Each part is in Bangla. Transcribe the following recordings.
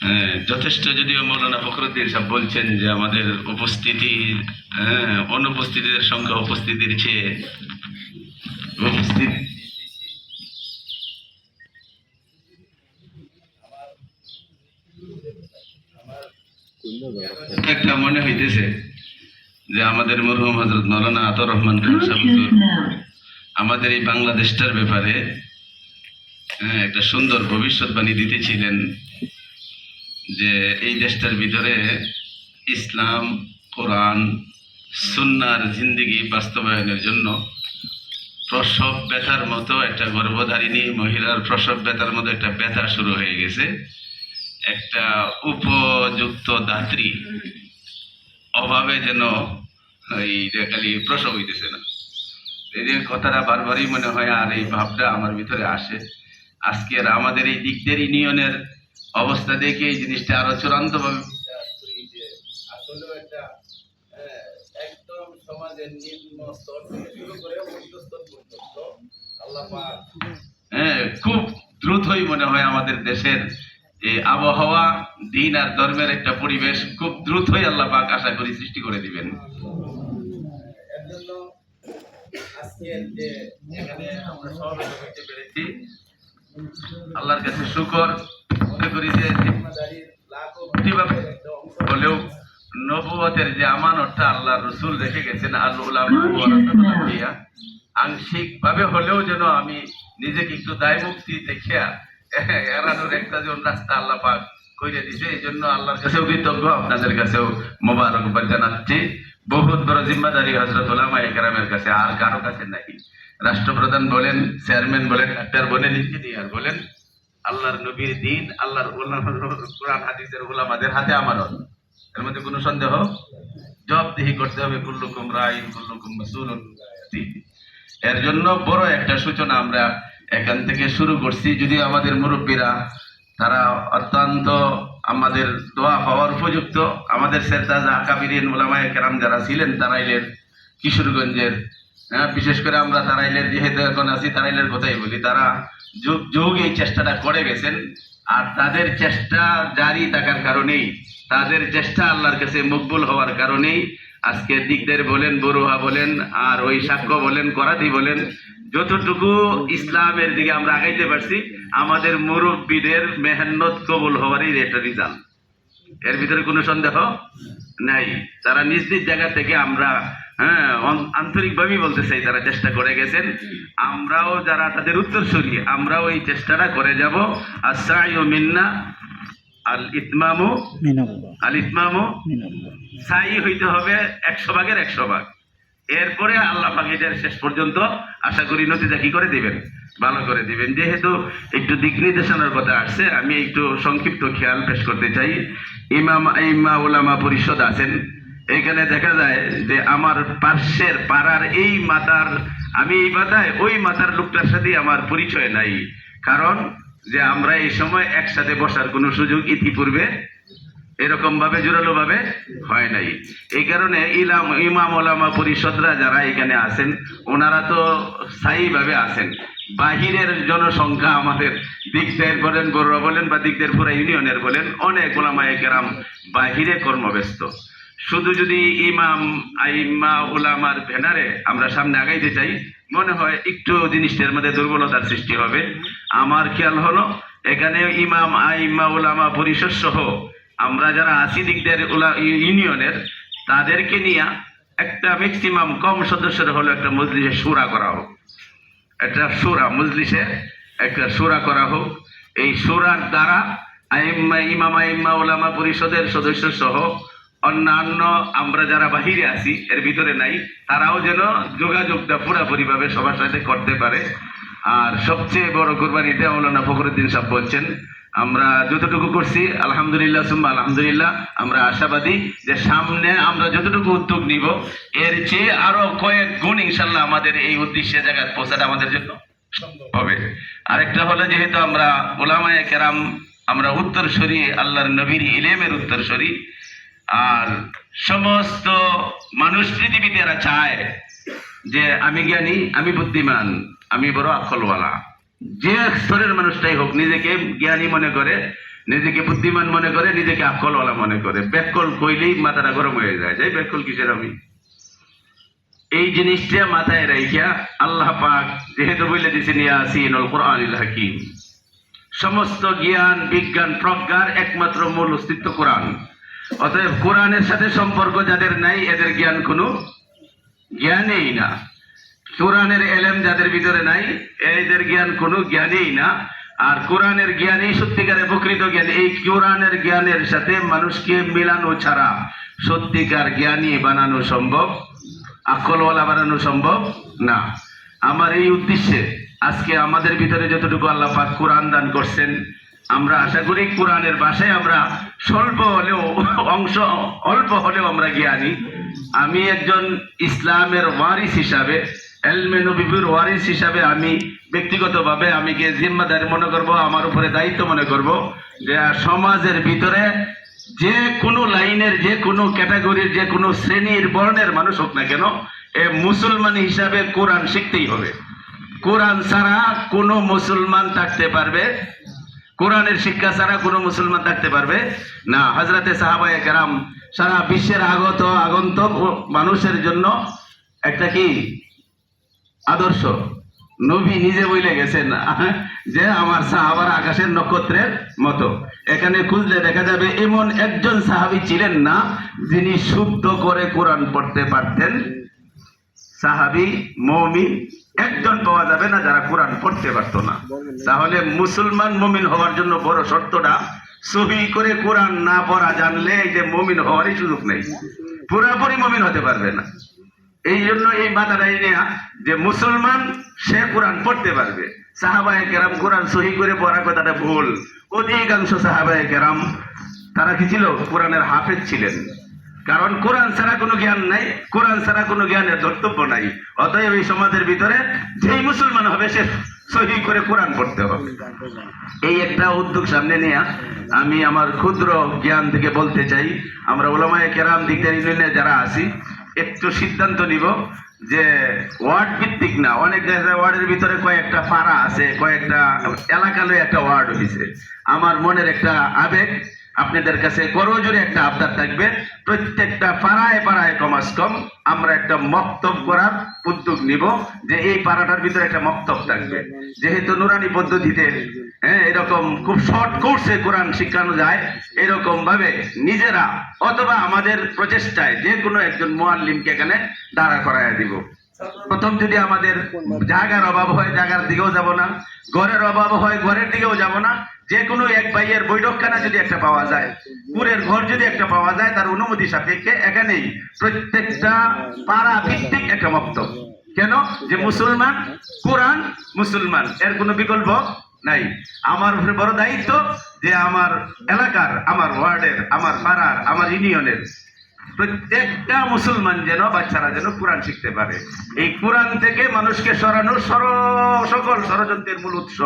হ্যাঁ, যথেষ্ট। যদিও মৌলানা ফখরুদ্দিন সাহেব বলছেন যে আমাদের উপস্থিতি, অনুপস্থিতির সংখ্যা উপস্থিতির চেয়ে উপস্থিত একটা মনে হইতেছে যে আমাদের মরহুম হযরত মাওলানা আতাউর রহমান খান সাহেব আমাদের এই বাংলাদেশটার ব্যাপারে একটা সুন্দর ভবিষ্যৎবাণী দিতেছিলেন যে এই দেশটার ভিতরে ইসলাম, কোরআন, সুন্নাহর জিন্দেগি বাস্তবায়নের জন্য প্রসব ব্যথার মতো একটা গর্ভধারিণী মহিলার প্রসব ব্যথার মতো একটা ব্যথা শুরু হয়ে গেছে। একটা উপযুক্ত দাত্রী অভাবে যেন এই খালি প্রসব হইতেছে না। এই যে কথাটা বারবারই মনে হয়, আর এই ভাবটা আমার ভিতরে আসে। আজকের আমাদের এই দিকদের ইউনিয়নের অবস্থা দেখে এই জিনিসটা আরো চূড়ান্ত ভাবে আসলেও একটা একদম সমাজের নিম্ন স্তর থেকে শুরু করে উচ্চ স্তর পর্যন্ত আল্লাহ পাক খুব দ্রুতই মনে হয় আমাদের দেশের এই আবহাওয়া, দিন আর ধর্মের একটা পরিবেশ খুব দ্রুতই আল্লাহ পাক আশা করি সৃষ্টি করে দিবেন। এর জন্য আজকের যে এখানে আমরা সমাবেত হইতে পেরেছি, আল্লাহর কাছে শুকর। মনে করি যে জিম্মাদারির লাখো কোটিভাবে হলেও নবুয়তের যে আমানতটা আল্লাহ রসুল রেখে গেছেন, আল উলামা ওয়ারাসাতুল আম্বিয়া, আংশিক ভাবে হলেও যেন আমি নিজেকে একটু দায় মুক্তি দেখিয়া এড়ানোর একটা যেন রাস্তা আল্লাহ পাক কইরে দিছে। এই জন্য আল্লাহর কাছেও কৃতজ্ঞ, আপনাদের কাছেও মোবারকবাদ জানাচ্ছি। বহুত বড় জিম্মাদারি হযরত উলামায়ে কেরামের কাছে, আর কারো কাছে নাকি। রাষ্ট্রপ্রধান বলেন, চেয়ারম্যান বলেন, ডাক্তার বলেন, ইঞ্জিনিয়ার বলেন, আল্লাহর নবীর দিন, আল্লাহর কোরআন হাদিসের উলামাদের হাতে আমানত। এর মধ্যে কোনো সন্দেহ? জবাবদিহি করতে হবে। কুল্লুকুম রাইন কুল্লুকুম মাসউলুন। এর জন্য বড় একটা সূচনা আমরা এখান থেকে শুরু করছি। যদি আমাদের মুরব্বীরা তারা অত্যন্ত আমাদের দোয়া পাওয়ার উপযুক্ত, আমাদের সেরতাজা আকাবিরিন উলামায়ে কেরাম যারা ছিলেন তারাইলের, কিশোরগঞ্জের, বিশেষ করে আমরা তারাইলের যেহেতু এখন আছি, তারাইলের কথাই বলি, তারা যুগ যুগ এই চেষ্টাটা করে গেছেন। আর তাদের চেষ্টা জারি থাকার কারণেই, তাদের চেষ্টা আল্লাহর কাছে মকবুল হওয়ার কারণেই আজকে দিকদের বলেন, বড়ুয়া বলেন, আর ওই সাক্ষ্য বলেন, করাতি বলেন, যতটুকু ইসলামের দিকে আমরা আগাইতে পারছি, আমাদের মুরব্বীদের মেহনত কবুল হওয়ারই একটা রিজাল্ট। এর ভিতরে কোনো সন্দেহ নাই। তারা নিজ নিজ জায়গা থেকে, আমরা আন্তরিকভাবেই বলতে চাই, তারা চেষ্টা করে গেছেন। আমরাও যারা তাদের উত্তরসূরি, আমরাও এই চেষ্টাটা করে যাব। আস-সাইয়ু মিন্না আল ইতমামু মিনাল্লাহ, আল ইতমামু মিনাল্লাহ। সাই হইতে হবে 100 ভাগের 100 ভাগ। এরপরে আল্লাহ পাক এটার শেষ পর্যন্ত আশা করি নতিজা কি করে দিবেন, ভালো করে দিবেন। যেহেতু একটু দিক নির্দেশনার কথা আসছে, আমি একটু সংক্ষিপ্ত খেয়াল পেশ করতে চাই। ইমাম আইম্মা উলামা পরিষদ আছেন এখানে। দেখা যায় যে আমার পার্শ্বের পাড়ার এই মাতার, আমি এই মাথায় ওই মাতার লোকটার সাথে আমার পরিচয় নাই, কারণ যে আমরা এই সময় একসাথে বসার কোনো সুযোগ ইতিপূর্বে এরকম ভাবে জোরালো ভাবে হয় নাই। এই কারণে ইমাম ওলামা পরিষদরা যারা এখানে আছেন, ওনারা তো স্থায়ী ভাবে আছেন। বাহিরের জনসংখ্যা আমাদের দিকদের বলেন, বড়রা বলেন, বা দিকদের পুরা ইউনিয়নের বলেন, অনেক ওলামায়ে কেরাম বাহিরে কর্মব্যস্ত। শুধু যদি ইমাম আইম্মা উলামার ব্যানারে আমরা সামনে আগাইতে চাই, মনে হয় একটু জিনিসটার মধ্যে দুর্বলতার সৃষ্টি হবে। আমার খেয়াল হলো এখানে ইমাম আইম্মা উলামা পরিষদ সহ আমরা যারা আছি দিকদের ইউনিয়নের, তাদেরকে নিয়ে একটা ম্যাক্সিমাম কম সদস্যের হলো একটা মজলিসে শুরা করা হোক। একটা শুরা মজলিসে একটা শুরা করা হোক। এই শুরার দ্বারা ইমাম আইম্মা উলামা পরিষদের সদস্য সহ অন্যান্য আমরা যারা বাহিরে আছি, এর ভিতরে নাই, তারাও যেন যোগাযোগটা পুরাপুরিভাবে সবার সাথে করতে পারে। আর সবচেয়ে বড় কুরবানিটা মৌলানা ফখরুদ্দিন সাহেব বলছেন, আমরা যতটুকু করছি আলহামদুলিল্লাহ সুম্মা আলহামদুলিল্লাহ, আমরা আশাবাদী যে সামনে আমরা যতটুকু উদ্যোগ নিব, এর চেয়ে আরো কয়েক গুণ ইনশাল্লাহ আমাদের এই উদ্দেশ্যে জায়গায় পৌঁছাটা আমাদের জন্য হবে। আরেকটা হলো, যেহেতু আমরা উলামায়ে কেরাম, আমরা উত্তরসূরি, আল্লাহর নবীর ইলমের উত্তরসূরি। আর সমস্ত মানুষ পৃথিবীতে এরা চায় যে আমি জ্ঞানী, আমি বুদ্ধিমান, আমি বড় আকলওয়ালা। যে স্তরের মানুষটাই হোক নিজেকে জ্ঞানী মনে করে, নিজেকে বুদ্ধিমান মনে করে, নিজেকে আকলওয়ালা মনে করে। ব্যাকল কইলেই মাথাটা গরম হয়ে যায়, যাই ব্যাকল কিসের আমি। এই জিনিসটা মাথায় রাখিয়া আল্লাহ পাক যেহেতু বলে দিয়েছেন ইয়াসিনুল কুরআনিল হাকিম, সমস্ত জ্ঞান বিজ্ঞান প্রজ্ঞার একমাত্র মূল অস্তিত্ব কোরআন। অতএব কোরআনের সাথে সম্পর্ক যাদের নাই এদের জ্ঞান কোনো জ্ঞানেই না। কোরআনের এলেম যাদের ভিতরে নাই এদের জ্ঞান কোনো জ্ঞানেই না। আর কোরআনের জ্ঞানই সত্যিকারের প্রকৃত জ্ঞান। এই কোরআনের জ্ঞানের সাথে মানুষকে মেলানো ছাড়া সত্যিকার জ্ঞানী বানানো সম্ভব, আকলওয়ালা বানানো সম্ভব না। আমার এই উদ্দেশ্যে আজকে আমাদের ভিতরে যতটুকু আল্লাহ পাক কোরআন দান করছেন, আমরা আশা করি কোরআনের ভাষায় আমরা স্বল্প হলেও অংশ অল্প হলেও আমরা জ্ঞানী। আমি একজন ইসলামের ওয়ারিস হিসাবে, এলমে নবীর ওয়ারিস হিসাবে আমি ব্যক্তিগতভাবে আমিকে জিম্মাদারি মনে করব, আমার উপরে দায়িত্ব মনে করব যে সমাজের ভিতরে যে কোনো লাইনের, যে কোনো ক্যাটাগরির, যে কোনো শ্রেণীর বর্ণের মানুষ হোক না কেন, এ মুসলমান হিসাবে কোরআন শিখতেই হবে। কোরআন ছাড়া কোনো মুসলমান থাকতে পারবে, কোরআনের শিক্ষা ছাড়া কোনো মুসলমান থাকতে পারবে না। হযরতে সাহাবায়ে কেরাম সারা বিশ্বের আগন্তক মানুষের জন্য একটা কি আদর্শ। নবী নিজে বলে গেছেন যে আমার সাহাবারা আকাশের নক্ষত্রের মতো। এখানে খুঁজলে দেখা যাবে এমন একজন সাহাবী ছিলেন না যিনি শুদ্ধ করে কোরআন পড়তে পারতেন। সাহাবী মুমিন একজন পাওয়া যাবে না যারা কোরআন পড়তে পারত না। তাহলে মুসলমান মুমিন হওয়ার জন্য বড় শর্তটা সহি করে কোরআন না পড়া জানলে এই যে মুমিন হওয়ারই সুযোগ নেই, পুরোপুরি মুমিন হতে পারবে না। এই জন্য এই মাথাটাই নেয়া যে মুসলমান সে কোরআন পড়তে পারবে। সাহাবায়ে কেরাম কোরআন সহি করে পড়া কথাটা ভুল। অধিকাংশ সাহাবায়ে কেরাম তারা কি ছিল? কোরআনের হাফেজ ছিলেন। কারণ কোরআন ছাড়া কোনো জ্ঞান নাই, কোরআন ছাড়া কোনো জ্ঞানের ধর্তব্য নাই। অতএব এই সমাজের ভিতরে যেই মুসলমান হবে সে সহি করে কোরআন পড়তে হবে। এই একটা উদ্যোগ সামনে নিয়ে আমি আমার ক্ষুদ্র জ্ঞান থেকে বলতে চাই, আমরা উলামায়ে কেরাম দিকদার ইউনিয়নে যারা আছি একটু সিদ্ধান্ত নিব যে ওয়ার্ড ভিত্তিক না, অনেক জায়গায় ওয়ার্ডের ভিতরে কয়েকটা পাড়া আছে, কয়েকটা এলাকালে একটা ওয়ার্ড হয়েছে। আমার মনের একটা আবেগ আপনাদের কাছে করজোরে একটা আবদার থাকবে, প্রত্যেকটা পাড়ায় পাড়ায় কমাস কম আমরা একটা মক্তব করার উদ্যোগ নিব যে এই পাড়াটার ভিতরে একটা মক্তব থাকবে। যেহেতু নুরানি পদ্ধতিতে এরকম খুব শর্ট কোর্সে কোরআন শিখানো যায়, এরকম ভাবে নিজেরা অথবা আমাদের প্রচেষ্টায় যে কোনো একজন মুআল্লিমকে এখানে দাঁড়া করায় দিব। প্রথম যদি আমাদের জায়গার অভাব হয় জায়গার দিকেও যাব না, ঘরের অভাব হয় ঘরের দিকেও যাব না, যে কোনো এক ভাইয়ের বৈঠকখানা যদি একটা পাওয়া যায়, পুরের ঘর যদি একটা পাওয়া যায়, তার অনুমতি সাপেক্ষে এখানেই প্রত্যেকটা পাড়া ভিত্তিক একটা মক্তব। কেন? যে মুসলমান কোরআন মুসলমান, এর কোনো বিকল্প নাই। আমার উপরে বড় দায়িত্ব যে আমার এলাকার, আমার ওয়ার্ডের, আমার পাড়ার, আমার ইউনিয়নের প্রত্যেকটা মুসলমান যেন, বাচ্চারা যেন কোরআন শিখতে পারে। এই কোরআন থেকে মানুষকে সরানোর সকল ষড়যন্ত্রের মূল উৎস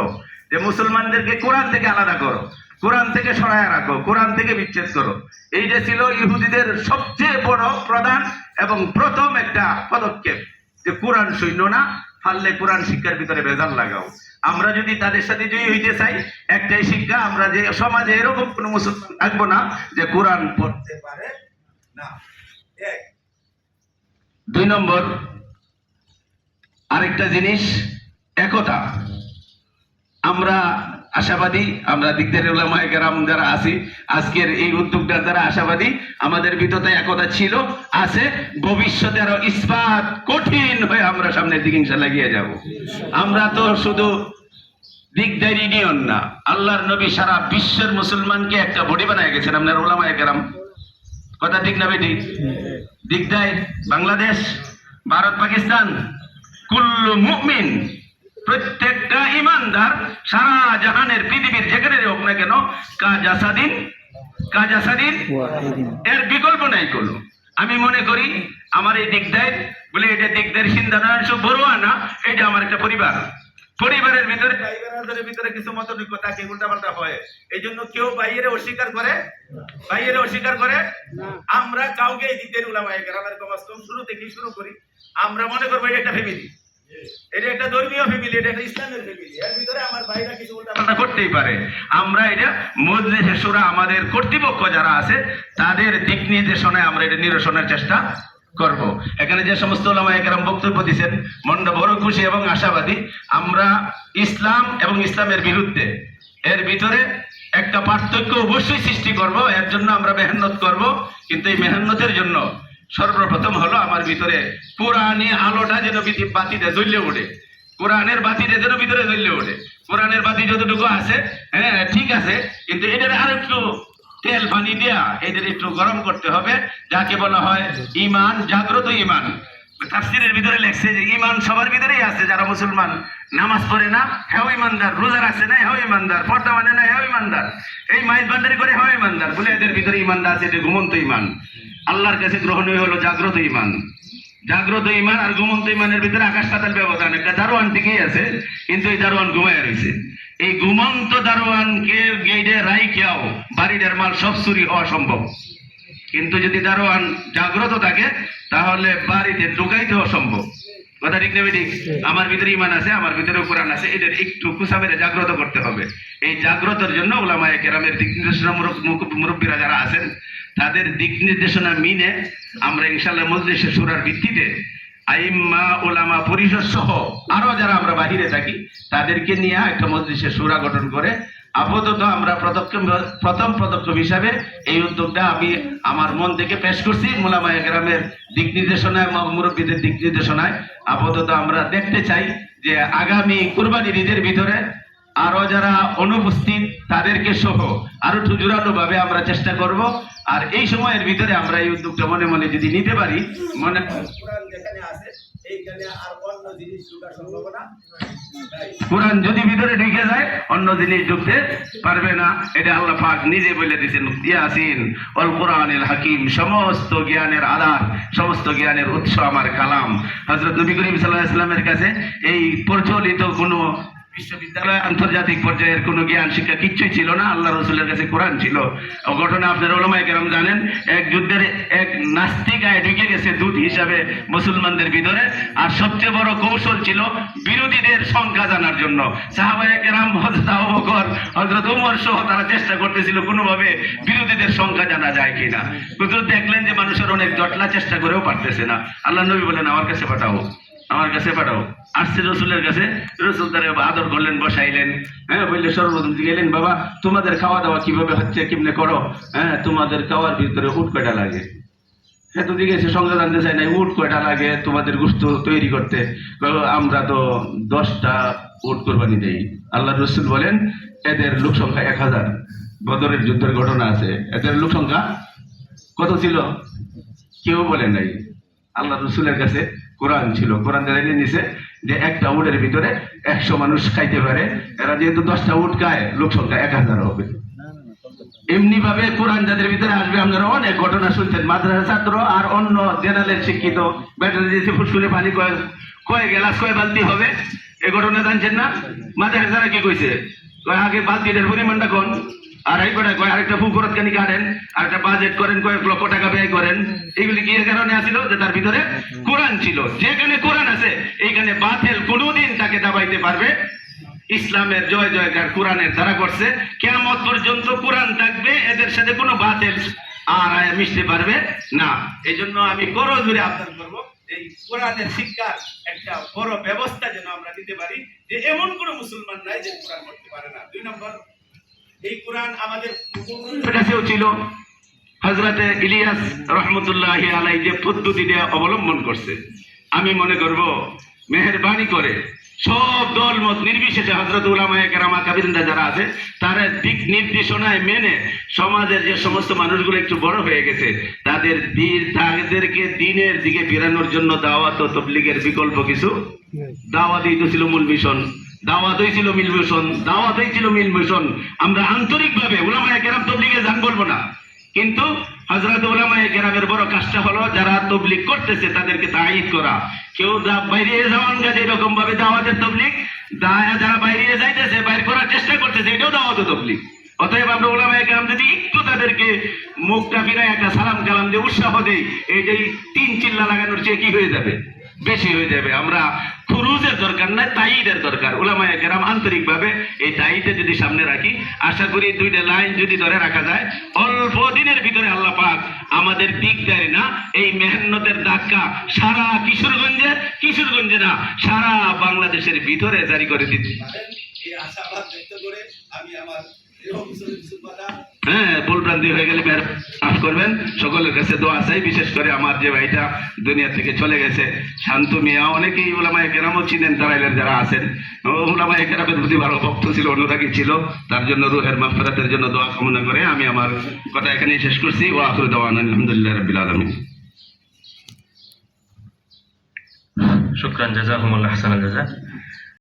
যে মুসলমানদেরকে কোরআন থেকে আলাদা করো, কোরআন থেকে সরায় রাখো, কোরআন থেকে বিচ্ছেদ করো। এইটা ছিল ইহুদিদের সবচেয়ে বড় প্রধান এবং প্রথম একটা পদক্ষেপ যে কোরআন শূন্য না, পারলে কোরআন শিক্ষার ভিতরে ভেজাল লাগাও। আমরা যদি তাদের সাথে জয়ী হইতে চাই, একটাই শিক্ষা, আমরা যে সমাজে এরকম কোনো মুসলমান থাকবো না যে কোরআন পড়তে পারে না। দুই নম্বর আরেকটা জিনিস, একতা। আমরা আশাবাদী, আমরা দিকদার উলামায়ে কেরাম যারা আছি আজকের এই উদ্যোগটার দ্বারা আশাবাদী আমাদের ভিতরে একতা ছিল, আছে, ভবিষ্যতে আরো ইস্পাত কঠিন হয়ে আমরা সামনের দিকে ইনশাআল্লাহ এগিয়ে যাব। আমরা তো শুধু দিকদার ইউনিয়ন না, আল্লাহর নবী সারা বিশ্বের মুসলমানকে একটা বডি বানায় গেছেন। আপনার উলামায়ে কেরাম কথা ঠিক না বেটি? দিকদার বাংলাদেশ, ভারত, পাকিস্তান, কুল্লু মুমিন, প্রত্যেকটা ইমানদার সারা জাহানের পৃথিবীর যেখানে হোক না কেন, কাজাসাদিন এর বিকল্প নাই কোনো। আমি মনে করি আমার এই দিকদার বলে, এটা দিকদার সিন্ধানাংশ বড়ুয়া না, এটা আমার একটা পরিবার। পরিবারের ভিতরে ভিতরে কিছু মতনৈক্য থাকে, উল্টাপাল্টা হয়, এই জন্য কেউ বাইরে অস্বীকার করে আমরা কাউকে এই দিকদার উলামায়ে কেরামের কম শুরু থেকে শুরু করি, আমরা মনে করবো এটা একটা ফ্যামিলি, এটা একটা ধর্মীয় ফ্যামিলি, এটা একটা ইসলামের ফ্যামিলি, এর ভিতরে আমার ভাইরা কিছু উল্টাপাল্টা করতেই পারে। আমরা এটা মজলিসে শুরা আমাদের কর্তৃপক্ষ যারা আছে তাদের দিক নির্দেশনায় আমরা এটা নিরসনের চেষ্টা করব। এখানে যে সমস্ত ওলামায়ে কেরাম বক্তব্য দিয়েছেন মনটা বড় খুশি এবং আশাবাদী। আমরা ইসলাম এবং ইসলামের বিরুদ্ধে এর ভিতরে একটা পার্থক্য অবশ্যই সৃষ্টি করব, এর জন্য আমরা মেহনত করব। কিন্তু এই মেহনতের জন্য সর্বপ্রথম হলো আমার ভিতরে কোরআনী আলোটা যেন বাতিতে জ্বলে ওঠে, কোরআনের বাতিটা যেন ভিতরে জ্বলে ওঠে। কোরআনের বাতি যতটুকু আছে, হ্যাঁ ঠিক আছে, কিন্তু এটার আর একটু তেল পানি দেয়া এদের একটু গরম করতে হবে, যাকে বলা হয় ঈমান, জাগ্রত ঈমান। তাফসীরের ভিতরে লেখছে যে ঈমান সবার ভিতরেই আছে। যারা মুসলমান নামাজ পড়ে না হেও ঈমানদার, রোজা রাখছে না হেও ঈমানদার, পর্দা মানে না হেও ঈমানদার, এই মাইজ ভান্ডারি করে হেও ঈমানদার বলে এদের ভিতরে ঈমানটা আছে। এটা ঘুমন্ত ঈমান, আল্লাহর কাছে গ্রহণীয় হলো জাগ্রত ঈমান। জাগ্রত ঈমান আর ঘুমন্ত ঈমানের ভিতরে আকাশ পাতাল ব্যবধান। একটা দারোয়ান ঠিকই আছে, কিন্তু এই দারোয়ান ঘুমায় রয়েছে। এই ঘুমন্ত দারোয়ানকে গেইডে রাইখাও বাড়িটার মাল সব চুরি হওয়া সম্ভব। কিন্তু যদি দারোয়ান জাগ্রত থাকে তাহলে বাড়িতে ঢুকাইতে অসম্ভব। কথা ঠিক নেবে ঠিক? আমার ভিতরে ঈমান আছে, আমার ভিতরে কোরআন আছে, এদের একটু কুসা মেরে জাগ্রত করতে হবে। এই জাগ্রতের জন্য উলামায়ে কেরামের দিক নির্দেশনা মুরব্বীরা যারা আছেন তাদের দিক নির্দেশনা মিনে আমরা ইনশাআল্লাহ মজলিসে শুরার ভিত্তিতে আইম্মা ওলামা পরিষদ সহ আরো যারা আমরা বাহিরে থাকি তাদেরকে নিয়ে একটা মজলিসে শুরা গঠন করে আপাতত আমরা প্রথম পদক্ষেপ হিসাবে এই উদ্যোগটা আমি আমার মন থেকে পেশ করছি। উলামায়ে কেরামের দিক নির্দেশনায়, মুরব্বীদের দিক নির্দেশনায় আপাতত আমরা দেখতে চাই যে আগামী কুরবানির ঈদের ভিতরে আরো যারা অনুপস্থিত তাদেরকে সহ আরো একটু জোরালো ভাবে আমরা চেষ্টা করব। আর এই সময়ের ভিতরে আমরা এই উদ্যোগটা মনে মনে যদি নিতে পারি, মনে কোরআন যদি ভিতরে ঢুকে যায় অন্য জিনিস ঢুকতে পারবে না। এটা আল্লাহ পাক নিজে বলে দিয়েছেন, ইয়াসিন ওয়াল কুরআনিল হাকিম, সমস্ত জ্ঞানের আধার, সমস্ত জ্ঞানের উৎস আমার কালাম। হযরত নবী করিম সাল্লাল্লাহু আলাইহি ওয়াসাল্লামের কাছে এই প্রচলিত কোনো বিশ্ববিদ্যালয়, আন্তর্জাতিক পর্যায়ের কোনো জ্ঞান শিক্ষা কিচ্ছুই ছিল না। আল্লাহ রসুলের কাছে কোরআন ছিল। ঘটনা আপনারা ওলামায়ে কেরাম জানেন, এক যুদ্ধের এক নাস্তিক আয় ঢুকে গেছে দূত হিসাবে মুসলমানদের ভিতরে। আর সবচেয়ে বড় কৌশল ছিল বিরোধীদের সংখ্যা জানার জন্য। সাহাবায়ে কেরাম, হযরত আবু বকর, হযরত ওমর সহ তারা চেষ্টা করতেছিল কোনোভাবে বিরোধীদের সংখ্যা জানা যায় কিনা। হুজুর দেখলেন যে মানুষের অনেক জটলা, চেষ্টা করেও পারতেছে না। আল্লাহ নবী বলেন, আমার কাছে পাঠাও, আমার কাছে পাঠাও। আসছে রসুলের কাছে, রসুল তারা আদর করলেন, বসাইলেন। হ্যাঁ, বললে সর্বপ্রথম গেলেন, বাবা তোমাদের খাওয়া দাওয়া কিভাবে হচ্ছে, কেমনে করো? হ্যাঁ, তোমাদের খাওয়ার ভিতরে উট কয়টা লাগে? হ্যাঁ, তো জিজ্ঞেস সংখ্যা জানতে চাই না, উট কয়টা লাগে তোমাদের গোশত তৈরি করতে? আমরা তো 10টা উট কোরবানি দেই। আল্লাহ রসুল বলেন, এদের লোক সংখ্যা 1000। বদরের যুদ্ধের ঘটনা আছে, এদের লোক সংখ্যা কত ছিল কেউ বলে নাই। আল্লাহ রসুলের কাছে কোরআন ছিল, কোরআন জানিয়ে নিছে যে একটা উটের ভিতরে 100 মানুষ খাইতে পারে। এরা যেহেতু 10টা উট খায়, লোক সংখ্যা 1000 হবে। এমনি ভাবে কোরআন যাদের ভিতরে আসবে, আপনারা অনেক ঘটনা শুনছেন। মাদ্রাসা ছাত্র আর অন্য জেনারেল শিক্ষিত ব্যাটারি দিয়েছে ফুসকুলে পানি কয় গ্লাস, কয় বালতি হবে, এই ঘটনা জানছেন না? মাদ্রাসারা কি কইছে, আগে বালতিটার পরিমাণটা কোন, আর এই কটা কয় আরেকটা পুকুরত কানি কাটেন, আরেকটা বাজেট করেন, কয়েক লক্ষ টাকা ব্যয় করেন। এইগুলি কি এর কারণে আসিল? যে তার ভিতরে কোরআন ছিল। যেখানে কোরআন আছে এইখানে বাতিল কোনোদিন তাকে দাবাইতে পারবে। ইসলামের জয় জয়কার কোরআনের দ্বারা করছে, কিয়ামত পর্যন্ত কোরআন থাকবে, এদের সাথে কোনো বাতিল আর মিশতে পারবে না। এই জন্য আমি বড় জোরে আবদার করবো, এই কোরআনের শিক্ষার একটা বড় ব্যবস্থা যেন আমরা দিতে পারি, যে এমন কোনো মুসলমান নাই যে কোরআন করতে পারে না। 2 নম্বর, এই কোরআন আমাদের কাছেও ছিল। হযরতে ইলিয়াস রাহমাতুল্লাহি আলাইহি যে পদ্ধতিটা অবলম্বন করছে, আমি মনে করব মেহেরবানি করে সব দল মত নির্বিশেষে হযরত উলামায়ে কেরাম আকাবিরিনরা যারা আছে তারা দিক নির্দেশনায় মেনে সমাজের যে সমস্ত মানুষগুলো একটু বড় হয়ে গেছে তাদেরকে দিনের দিকে ফেরানোর জন্য দাওয়াত ও তাবলীগের বিকল্প কিছু দাওয়াতই তো ছিল মূল মিশন। দাওয়াতই ছিল মিল মিশন, দাওয়াতই ছিল মিল মিশন। আমরা আন্তরিকভাবে উলামায়ে কেরাম তাবলীগে যান বলবো না, কিন্তু হযরত উলামায়ে কেরামের বড় কাজটা হলো যারা তাবলীগ করতেছে তাদেরকে তাঈদ করা। কেউ বাইরে যাওয়ান গাছে এরকম ভাবে দাওয়াতের তাবলীগ, যারা বাইরে যাইতেছে বাইরে করার চেষ্টা করতেছে, এটাও দাওয়াত ও তাবলীগ। অতএব আমরা উলামায়ে কেরাম যদি একটু তাদেরকে মুখটা ফিরায় একটা সালাম কালাম দিয়ে উৎসাহ দেই, এইটাই 3 চিল্লা লাগানোর চেয়ে কি হয়ে যাবে? বেশি হয়ে যাবে। আমরা খুরুজের দরকার নাই, তাইদের দরকার। উলামায়ে কেরাম আন্তরিকভাবে এই তাইদে যদি সামনে রাখি, আশা করি দুইটা লাইন যদি ধরে রাখা যায়, অল্প দিনের ভিতরে আল্লাহ পাক আমাদের দিক দেয় না, এই মেহনতের ধাক্কা সারা কিশোরগঞ্জে না, সারা বাংলাদেশের ভিতরে জারি করে দিতে। হ্যাঁ, ভুলভ্রান্তি হয়ে গেলে মাফ করবেন। সকলের কাছে দোয়া চাই, বিশেষ করে আমার যে ভাইটা দুনিয়া থেকে চলে গেছে শান্তু মিয়া, অনেকেই উলামায়ে কেরামও চিনেন, তারাইলের যারা আছেন, উলামায়ে কেরামের প্রতি ভালো ভক্ত ছিল, অনুরাগী ছিল। তার জন্য রুহের মাগফিরাতের জন্য দোয়া কামনা করে আমি আমার কথা এখানেই শেষ করছি। ওয়া আখিরু দাওয়ানা আলহামদুলিল্লাহি রাব্বিল আলামিন। শুকরান, জাযাকুমুল্লাহ হাসানাল জাযা।